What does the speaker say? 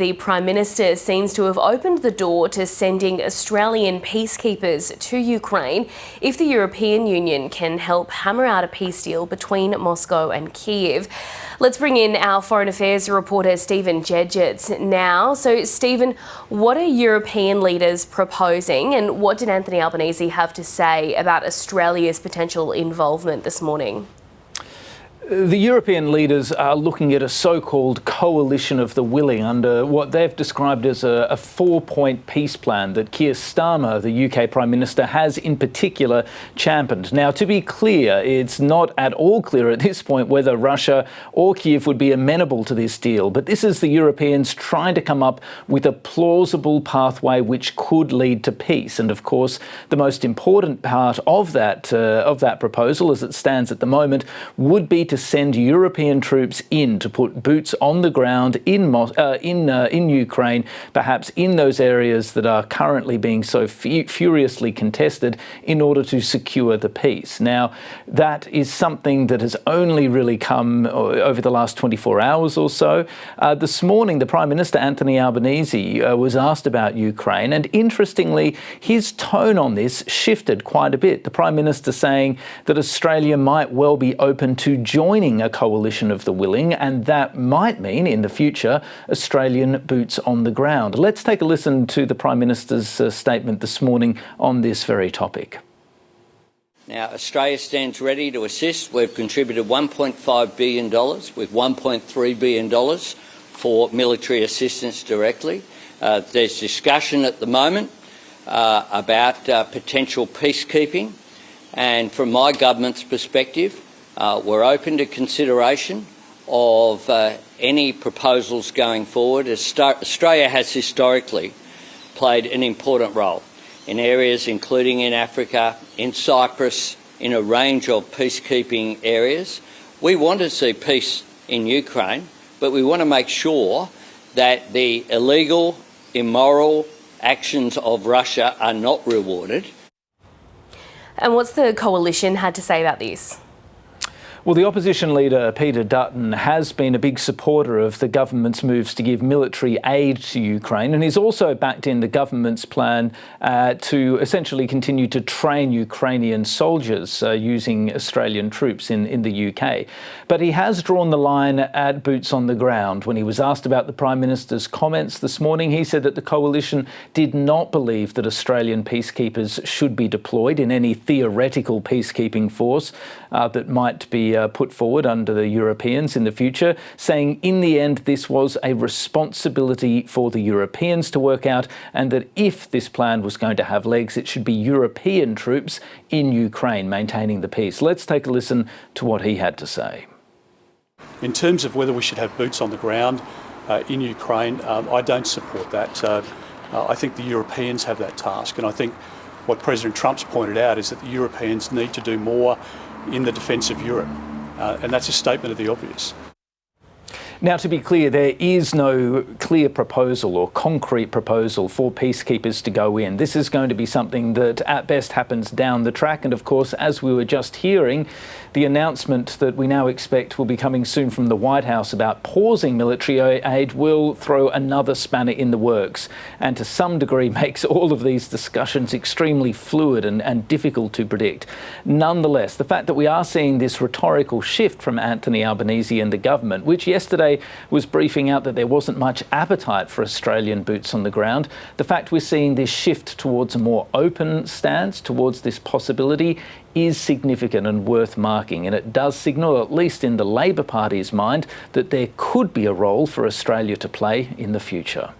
the Prime Minister seems to have opened the door to sending Australian peacekeepers to Ukraine if the European Union can help hammer out a peace deal between Moscow and Kiev. Let's bring in our Foreign Affairs reporter Stephen Jedgetts now. So Stephen, what are European leaders proposing, and what did Anthony Albanese have to say about Australia's potential involvement this morning? The European leaders are looking at a so-called coalition of the willing under what they've described as a four-point peace plan that Keir Starmer, the UK Prime Minister, has in particular championed. Now, to be clear, it's not at all clear at this point whether Russia or Kiev would be amenable to this deal, but this is the Europeans trying to come up with a plausible pathway which could lead to peace. And of course, the most important part of that proposal, as it stands at the moment, would be to send European troops in to put boots on the ground in Ukraine, perhaps in those areas that are currently being so furiously contested, in order to secure the peace. Now, that is something that has only really come over the last 24 hours or so. This morning, the Prime Minister, Anthony Albanese, was asked about Ukraine, and interestingly, his tone on this shifted quite a bit. The Prime Minister saying that Australia might well be open to joining a coalition of the willing, and that might mean in the future Australian boots on the ground. Let's take a listen to the Prime Minister's statement this morning on this very topic. Now, Australia stands ready to assist. We've contributed $1.5 billion with $1.3 billion for military assistance directly. There's discussion at the moment about potential peacekeeping, and from my government's perspective, we're open to consideration of any proposals going forward. Australia has historically played an important role in areas including in Africa, in Cyprus, in a range of peacekeeping areas. We want to see peace in Ukraine, but we want to make sure that the illegal, immoral actions of Russia are not rewarded. And what's the coalition had to say about this? Well, the opposition leader, Peter Dutton, has been a big supporter of the government's moves to give military aid to Ukraine, and he's also backed in the government's plan to essentially continue to train Ukrainian soldiers using Australian troops in the UK. But he has drawn the line at boots on the ground. When he was asked about the Prime Minister's comments this morning, he said that the coalition did not believe that Australian peacekeepers should be deployed in any theoretical peacekeeping force that might be put forward under the Europeans in the future, saying in the end this was a responsibility for the Europeans to work out, and that if this plan was going to have legs, it should be European troops in Ukraine maintaining the peace. Let's take a listen to what he had to say. In terms of whether we should have boots on the ground in Ukraine, I don't support that. I think the Europeans have that task, and I think what President Trump's pointed out is that the Europeans need to do more in the defence of Europe, and that's a statement of the obvious. Now, to be clear, there is no clear proposal or concrete proposal for peacekeepers to go in. This is going to be something that at best happens down the track. And of course, as we were just hearing, the announcement that we now expect will be coming soon from the White House about pausing military aid will throw another spanner in the works, and to some degree makes all of these discussions extremely fluid and difficult to predict. Nonetheless, the fact that we are seeing this rhetorical shift from Anthony Albanese and the government, which yesterday was briefing out that there wasn't much appetite for Australian boots on the ground, the fact we're seeing this shift towards a more open stance towards this possibility is significant and worth marking, and it does signal, at least in the Labor Party's mind, that there could be a role for Australia to play in the future.